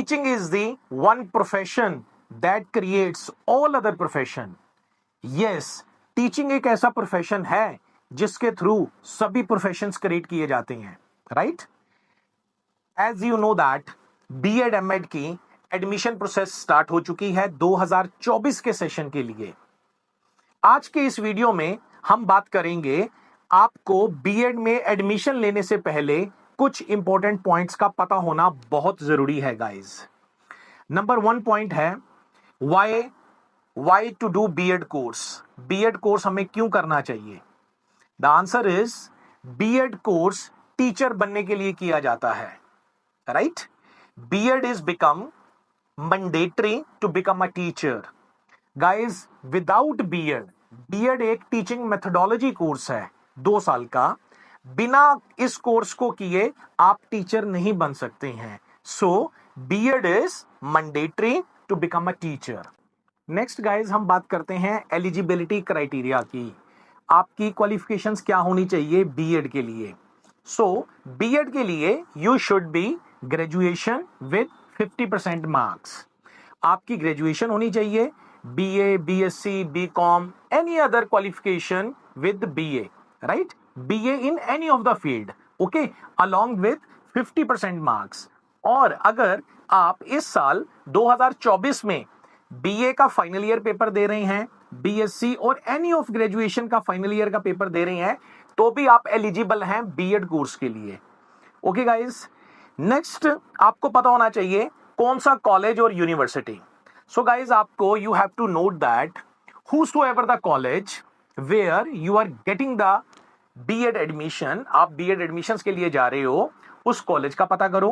Teaching is the one profession that creates all other profession. Yes, teaching एक ऐसा profession है जिसके through सभी प्रोफेशंस क्रिएट किए जाते हैं, right. As you know that BEd MEd की एडमिशन प्रोसेस स्टार्ट हो चुकी है 2024 के सेशन के लिए। आज के इस वीडियो में हम बात करेंगे आपको बीएड में एडमिशन लेने से पहले कुछ इंपॉर्टेंट पॉइंट्स का पता होना बहुत जरूरी है गाइस। नंबर 1 पॉइंट है why to do BEd course. BEd course हमें क्यों करना चाहिए? The answer is BEd course teacher बनने के लिए किया जाता है, right. BEd is become mandatory to become a teacher. Guys, without BEd एक टीचिंग मेथोडोलॉजी कोर्स है 2 साल का। बिना इस कोर्स को किए आप टीचर नहीं बन सकते हैं। So BEd is mandatory to become a teacher. Next guys, हम बात करते हैं एलिजिबिलिटी क्राइटेरिया की। आपकी क्वालिफिकेशंस क्या होनी चाहिए बीएड के लिए? सो बीएड के लिए you should be graduation with 50% marks. आपकी ग्रेजुएशन होनी चाहिए, BA, BSc, BCom, any other qualification with BA, right. BA in any of the field, okay, along with 50% marks. और अगर आप इस साल 2024 में बीए का फाइनल ईयर पेपर दे रहे हैं, बीएससी और एनी ऑफ ग्रेजुएशन का फाइनल ईयर का पेपर दे रहे हैं, तो भी आप एलिजिबल हैं बीएड कोर्स के लिए, ओके गाइस। नेक्स्ट, आपको पता होना चाहिए कौन सा कॉलेज और यूनिवर्सिटी। सो गाइस, आपको you have to note that whosoever the college where you are getting the BEd admission, आप बीएड एडमिशंस के लिए जा रहे हो, उस कॉलेज का पता करो,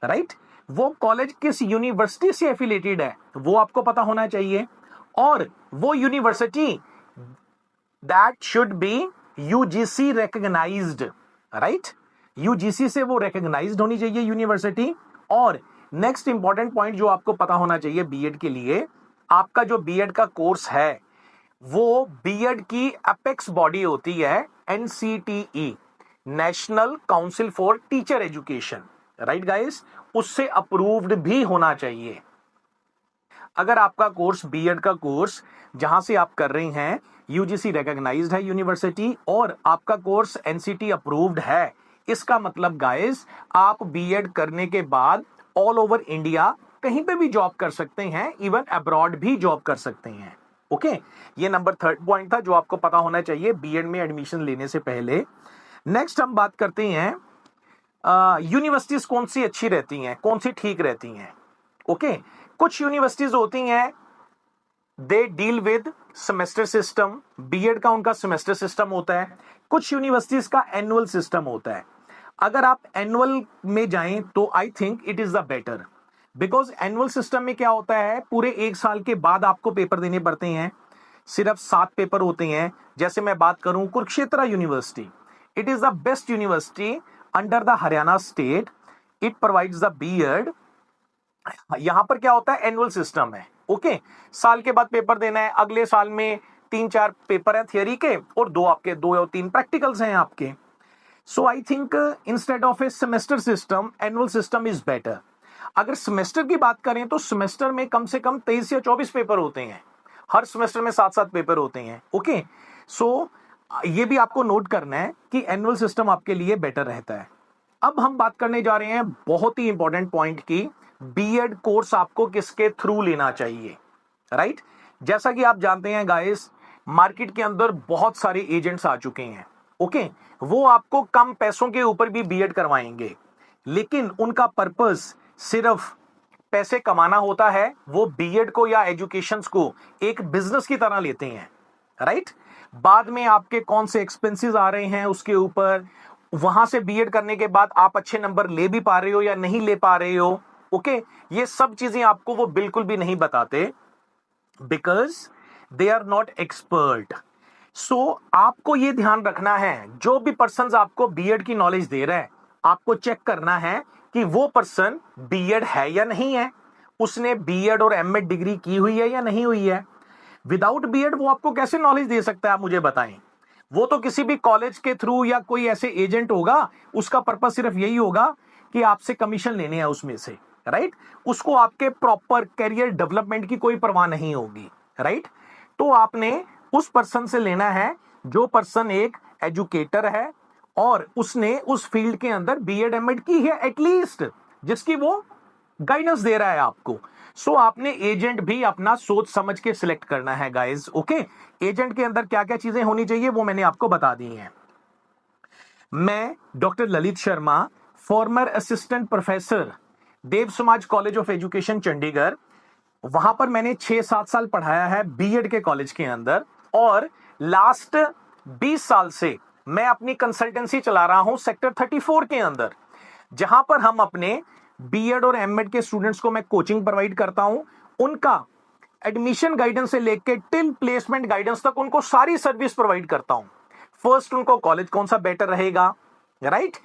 राइट। वो कॉलेज किस यूनिवर्सिटी से एफिलिएटेड है वो आपको पता होना चाहिए। और वो university that should be UGC recognised, right. UGC से वो रिकॉग्नाइज्ड होनी चाहिए यूनिवर्सिटी। और नेक्स्ट इंपॉर्टेंट पॉइंट जो आपको पता होना चाहिए बीएड के लिए, आपका जो बीएड का कोर्स है वो बीएड की एपेक्स बॉडी होती है NCTE, national council for teacher education, right guys, उससे अप्रूव्ड भी होना चाहिए। अगर आपका कोर्स बीएड का कोर्स जहां से आप कर रहे हैं यूजीसी रिकॉग्नाइज्ड है यूनिवर्सिटी और आपका कोर्स एनसीटी अप्रूव्ड है, इसका मतलब गाइस आप बीएड करने के बाद ऑल ओवर इंडिया कहीं पे भी जॉब कर सकते हैं, इवन अब्रॉड भी जॉब कर सकते हैं, ओके। ये नंबर 3 पॉइंट था जो आपको पता होना चाहिए बीएड में एडमिशन लेने से पहले। नेक्स्ट हम बात करते हैं यूनिवर्सिटीज कौन सी अच्छी रहती हैं, कौन सी ठीक रहती हैं, ओके। कुछ यूनिवर्सिटीज होती हैं they deal with semester system, BEd का उनका सेमेस्टर सिस्टम होता है। कुछ यूनिवर्सिटीज का एनुअल सिस्टम होता है। अगर आप एनुअल में जाएं तो I think it is the better, because annual system में क्या होता है, पूरे 1 साल के बाद आपको पेपर देने पड़ते हैं, सिर्फ 7 पेपर होते हैं। जैसे मैं बात करूं Kurukshetra university, it is the best university under the Haryana state, it provides the BEd. यहां पर क्या होता है, एनुअल सिस्टम है, ओके। साल के बाद पेपर देना है, अगले साल में 3-4 पेपर है थियोरी के और 2 या 3 प्रैक्टिकल्स हैं आपके। So I think instead of a semester system annual system is better. अगर सेमेस्टर की बात करें तो सेमेस्टर में कम से कम 23 या 24 पेपर होते हैं, हर सेमेस्टर में 7-7 पेपर होते हैं, ओके। सो ये भी आपको नोट करना है कि एनुअल सिस्टम आपके लिए बेटर रहता है। अब हम बात करने जा रहे हैं बहुत ही इंपॉर्टेंट पॉइंट की, बीएड कोर्स आपको किसके थ्रू लेना चाहिए, राइट। जैसा कि आप जानते हैं गाइस, मार्केट के अंदर बहुत सारे एजेंट्स आ चुके हैं, ओके। वो आपको कम पैसों के ऊपर भी बीएड करवाएंगे, लेकिन उनका पर्पस सिर्फ पैसे कमाना होता है। वो बीएड को या एजुकेशन को एक बिजनेस की तरह लेते हैं, राइट। बाद में आपके कौन से एक्सपेंसेस आ रहे हैं उसके ऊपर, वहां से बीएड करने के बाद आप अच्छे नंबर ले भी पा रहे हो या नहीं ले पा रहे हो, ओके। ये सब चीजें आपको वो बिल्कुल भी नहीं बताते, because they are not expert. So आपको ये ध्यान रखना है, जो भी पर्सन आपको बीएड की नॉलेज दे रहा है, आपको चेक करना है कि वो पर्सन बीएड है या नहीं है, उसने बीएड और एमएड डिग्री की हुई है या नहीं हुई है। विदाउट बीएड वो आपको कैसे नॉलेज दे सकता है, आप मुझे बताएं। वो तो किसी भी कॉलेज के थ्रू या कोई ऐसे एजेंट होगा, उसका पर्पस सिर्फ यही होगा कि आपसे कमीशन लेने हैं उसमें से, राइट, उसको आपके प्रॉपर कैरियर डेवलपमेंट की कोई परवाह नहीं होगी, राइट। तो आपने उस पर्सन से लेना है जो पर्सन एक एजुकेटर है और उसने उस फील्ड के अंदर बीएड एमएड की है एटलीस्ट, जिसकी वो गाइडेंस दे रहा है आपको। सो आपने एजेंट भी अपना सोच समझ के सिलेक्ट करना है गाइस, ओके। एजेंट के अंदर क्या क्या चीजें होनी चाहिए वो मैंने आपको बता दी हैं। मैं doctor Lalit Sharma, former assistant professor, Dev Samaj college of education Chandigarh, वहां पर मैंने 6-7 साल पढ़ाया है बीएड के कॉलेज के अंदर, और लास्ट 20 साल से मैं अपनी कंसल्टेंसी चला रहा हूं सेक्टर 34 के अंदर, जहां पर हम अपने बीएड और एमएड के स्टूडेंट्स को मैं कोचिंग प्रोवाइड करता हूं। उनका एडमिशन गाइडेंस से लेकर टिल प्लेसमेंट गाइडेंस तक उनको सारी सर्विस प्रोवाइड करता हूं। फर्स्ट उनको कॉलेज कौन सा बेटर रहेगा, राइट,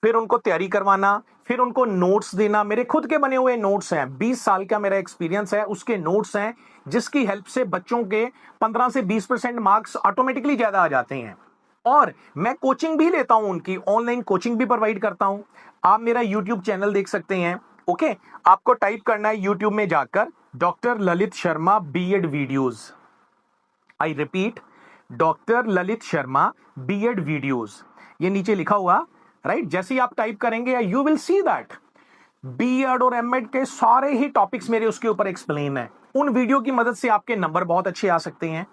फिर उनको तैयारी करवाना, फिर उनको नोट्स देना। मेरे खुद के बने हुए नोट्स हैं, 20 साल का मेरा एक्सपीरियंस है, उसके नोट्स हैं, जिसकी हेल्प से बच्चों के 15 से 20% मार्क्स ऑटोमेटिकली ज्यादा आ जाते हैं। और मैं कोचिंग भी लेता हूं, उनकी ऑनलाइन कोचिंग भी प्रोवाइड करता हूं। आप मेरा यूट्यूब चैनल देख सकते हैं, ओके। आपको टाइप करना है यूट्यूब में जाकर doctor Lalit Sharma BEd videos. I repeat, doctor Lalit Sharma BEd videos, ये नीचे लिखा हुआ, राइट। जैसे ही आप टाइप करेंगे you will see that BEd और एमएड के सारे ही टॉपिक्स मेरे उसके ऊपर एक्सप्लेन है। उन वीडियो की मदद से आपके नंबर बहुत अच्छे आ सकते हैं,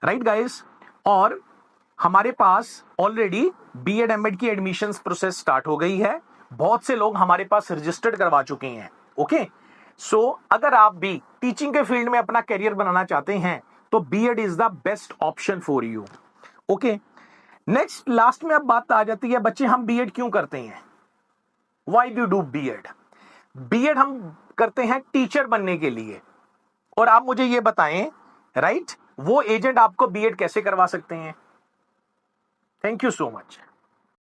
राइट गाइस। और हमारे पास ऑलरेडी बीएड एमएड की एडमिशंस प्रोसेस स्टार्ट हो गई है, बहुत से लोग हमारे पास रजिस्टर्ड करवा चुके हैं, ओके। सो अगर आप भी टीचिंग के फील्ड में अपना करियर बनाना चाहते हैं तो BEd is the best option for you, okay. Next last में अब बात आ जाती है, बच्चे हम बीएड क्यों करते हैं, why do do BEd. BEd हम करते हैं टीचर बनने के लिए, और आप मुझे ये बताएं, राइट, वो एजेंट आपको बीएड कैसे करवा सकते हैं। Thank you so much.